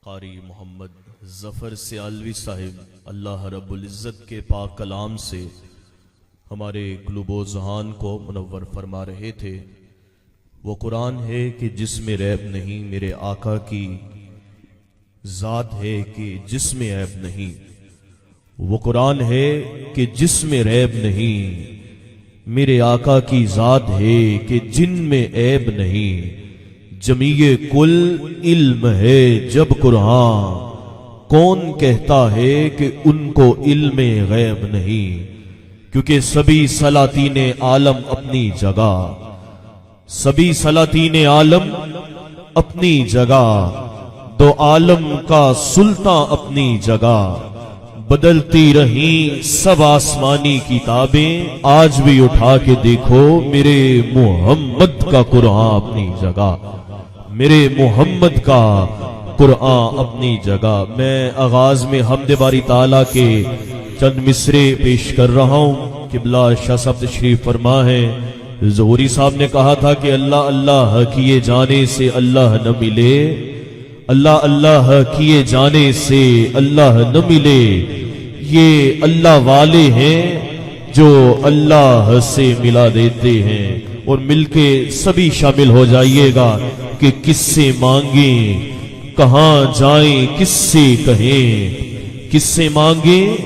قاری محمد ظفر سیالوی صاحب اللہ رب العزت کے پاک کلام سے ہمارے قلوب و ذہان کو منور فرما رہے تھے۔ وہ قرآن ہے کہ جس میں ریب نہیں، میرے آقا کی ذات ہے کہ جس میں عیب نہیں۔ وہ قرآن ہے کہ جس میں ریب نہیں، میرے آقا کی ذات ہے کہ جن میں عیب نہیں۔ جمیع کل علم ہے جب قرآن، کون کہتا ہے کہ ان کو علم غیب نہیں؟ کیونکہ سبھی سلاطین عالم اپنی جگہ، سبھی سلاطین عالم اپنی جگہ، دو عالم کا سلطان اپنی جگہ۔ بدلتی رہیں سب آسمانی کتابیں، آج بھی اٹھا کے دیکھو میرے محمد کا قرآن اپنی جگہ، میرے محمد کا قرآن اپنی جگہ۔ میں آغاز میں حمد باری تعالیٰ کے چند مصرے پیش کر رہا ہوں۔ قبلہ شاہ صاحب تشریف فرما ہے۔ ظہوری صاحب نے کہا تھا کہ اللہ اللہ کیے جانے سے اللہ نہ ملے، اللہ اللہ کیے جانے سے اللہ نہ ملے۔ یہ اللہ والے ہیں جو اللہ سے ملا دیتے ہیں۔ اور مل کے سبھی شامل ہو جائیے گا کہ کس سے مانگیں، کہاں جائیں، کس سے کہیں۔ کس سے مانگیں،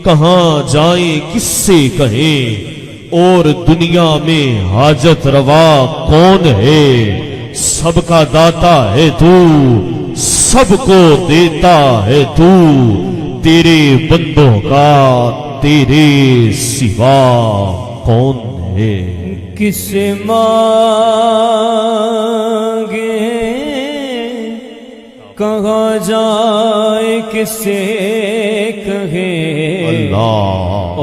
کہاں جائیں، کس سے کہیں۔ اور دنیا میں حاجت روا کون ہے؟ سب کا داتا ہے تو، سب کو دیتا ہے تو۔ تیرے بندوں کا تیرے سوا کون ہے؟ کس سے مانگے، کہاں جائے، کس سے کہے۔ اللہ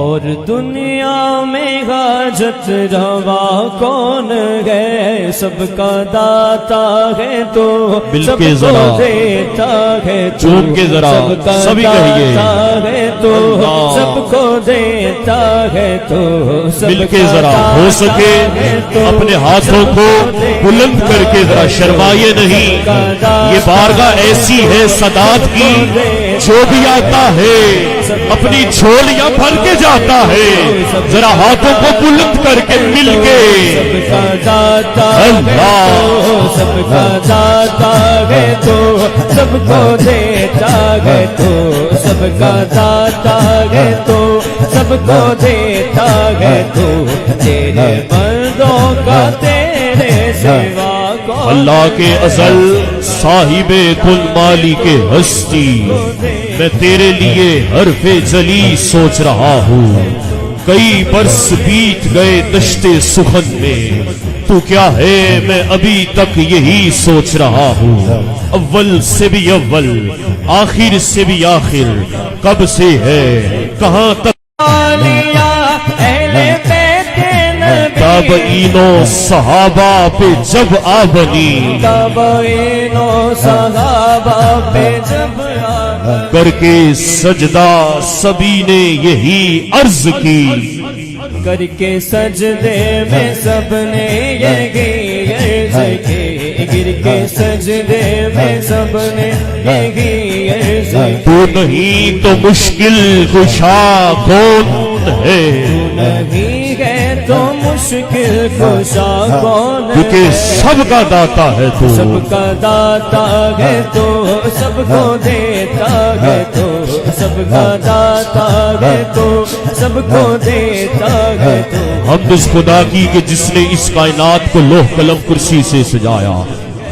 اور دنیا میں حاجت روا کون ہے؟ سب کا داتا ہے تو، سب کو دیتا ہے تو۔ چوم کے ذرا سب کا سبھی کہیے داتا ہے تو، سب کو دیتا ہے تو۔ مل کے ذرا ہو سکے اپنے ہاتھوں کو بلند کر کے ذرا شرمائے نہیں۔ یہ بارگاہ ایسی ہے سادات کی، جو بھی آتا ہے اپنی جھولیاں بھر کے جاتا ہے۔ ذرا ہاتھوں کو بلند کر کے مل کے سب کا داتا اللہ، سب کا داتا ہے تو، سب کو دیتا ہے تو۔ سب کا داتا ہے تو، سب کو دیتا ہے تو۔ تیرے بندوں کا تیرے سوا کون؟ اللہ کے ازل صاحب کل مالک ہستی، میں تیرے لیے حرف جلی سوچ رہا ہوں۔ کئی برس بیت گئے دشت سخن میں، تو کیا ہے میں ابھی تک یہی سوچ رہا ہوں۔ اول سے بھی اول، آخر سے بھی آخر، کب سے ہے کہاں تک تابعینوں صحابہ پہ جب آ بنی، تابعینوں صحابہ پہ جب کر کے سجدہ سبھی نے یہی عرض کی۔ کر کے سجدے میں سب نے یہی عرض کی، گر کے سجدے میں سب نے یہی عرض کی۔ تو نہیں تو مشکل کشا کون ہے؟ نہیں ہے تو مشکل کشا کون ہے؟ کیونکہ سب کا داتا ہے تو، سب کا داتا ہے تو، سب کو دیتا ہے تو۔ سب کا داتا ہے تو، سب کو دیتا ہے تو۔ حمد اس خدا کی کہ جس نے اس کائنات کو لوح قلم کرسی سے سجایا۔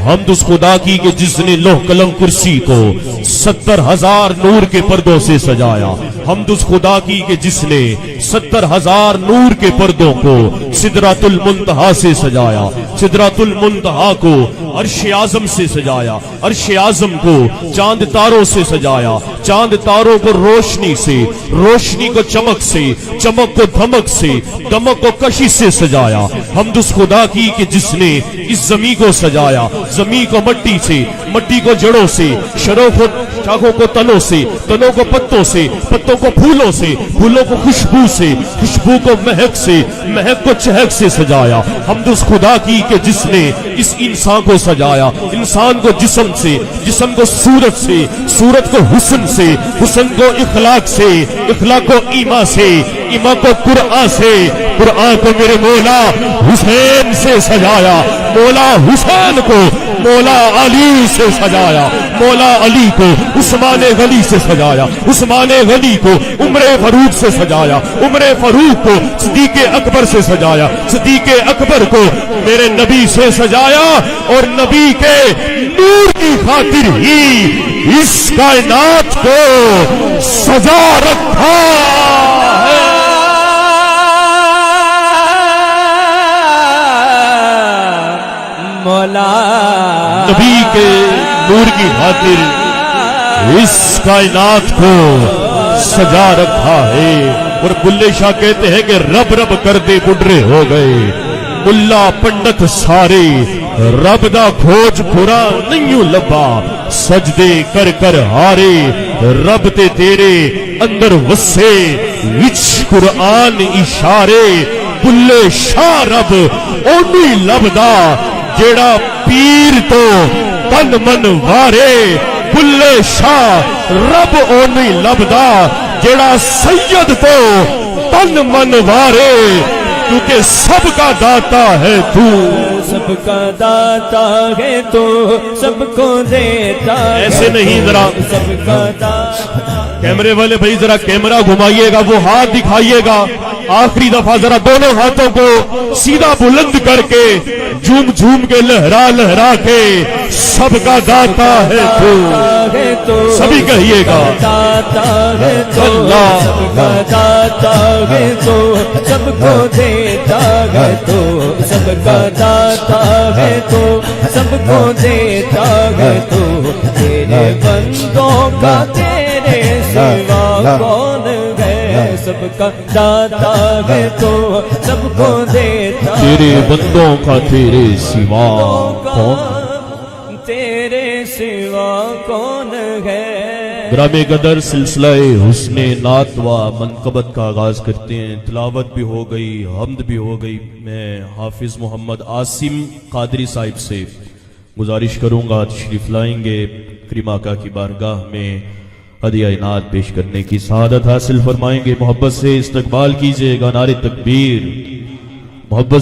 حمد اس خدا کی کہ جس نے لوح قلم کرسی کو 70,000 نور کے پردوں سے سجایا۔ حمد اس خدا کی کہ جس نے 70,000 نور کے پردوں کو سدرۃ المنتہا سے سجایا۔ سدرۃ المنتہا کو عرش اعظم سے سجایا، عرش اعظم کو چاند تاروں سے سجایا، چاند تاروں کو روشنی سے، روشنی کو چمک سے، چمک کو دھمک سے، دمک کو کشش سے سجایا۔ حمد اس خدا کی کہ جس نے اس زمین کو سجایا، زمین کو مٹی سے، مٹی کو جڑوں سے، شروں کو شاخوں کو تنوں سے, تنوں کو پتوں سے, پتوں کو پھولوں سے, پھولوں کو خوشبو سے, خوشبو کو مہک سے, مہک کو چہک سے سجایا. حمد اس خدا کی کہ جس نے اس انسان کو سجایا, انسان کو جسم سے, جسم کو صورت سے, صورت کو حسن سے, حسن کو اخلاق سے, اخلاق کو ایمان سے, ایمان کو قرآن سے, قرآن کو میرے مولا حسین سے سجایا, مولا حسین کو مولا علی سے سجایا, مولا علی کو عثمان غنی سے سجایا, عثمان غنی کو عمر فاروق سے سجایا, عمر فاروق کو صدیق اکبر سے سجایا, صدیق اکبر کو میرے نبی سے سجایا, اور نبی کے نور کی خاطر ہی اس کائنات کو سجا رکھا ہے. مولا نبی کے نور کی خاطر اس کائنات کو سجا رکھا ہے. اور بلے شاہ کہتے ہیں کہ رب رب کردے بڈھے ہو گئے, ملا پنڈت سارے, رب دا کھوج پورا نہیں لبا, سجدے کر کر ہارے, رب تے تیرے اندر وسے وچ قرآن اشارے. بلے شاہ رب اونی لبدا جیڑا پیر تو تن من وارے, بلے شاہ رب اونی لبدا جیڑا سید تو تن من وارے, کیونکہ سب کا داتا ہے تو, سب کا داتا ہے تو, سب کو دیتا ہے. ایسے نہیں, ذرا سب کا داتا. کیمرے والے بھائی ذرا کیمرہ گھمائیے گا, وہ ہاتھ دکھائیے گا, آخری دفعہ ذرا دونوں ہاتھوں کو سیدھا بلند کر کے جھوم جھوم کے لہرا لہرا کے, سب کا داتا ہے تو, سبھی کہیے گا داتا ہے تو, اللہ. سب کا داتا ہے تو, سب کو دیتا ہے تو, سب کا داتا ہے تو, سب کو دیتا ہے تو, تیرے بندوں کا تیرے سوا کون ہے, سب کا داتا ہے تو, سب کو دیتا ہے. تیرے بندوں کا تیرے سوا کون, تیرے سوا کون ہے. گرامی قدر سلسلہ حسن نعت و منقبت کا آغاز کرتے ہیں. تلاوت بھی ہو گئی, حمد بھی ہو گئی. میں حافظ محمد عاصم قادری صاحب سے گزارش کروں گا تشریف لائیں گے, کریم آقا کی بارگاہ میں ہدیہ انعام پیش کرنے کی سعادت حاصل فرمائیں گے. محبت سے استقبال کیجئے گا, نعرہ تکبیر. محبت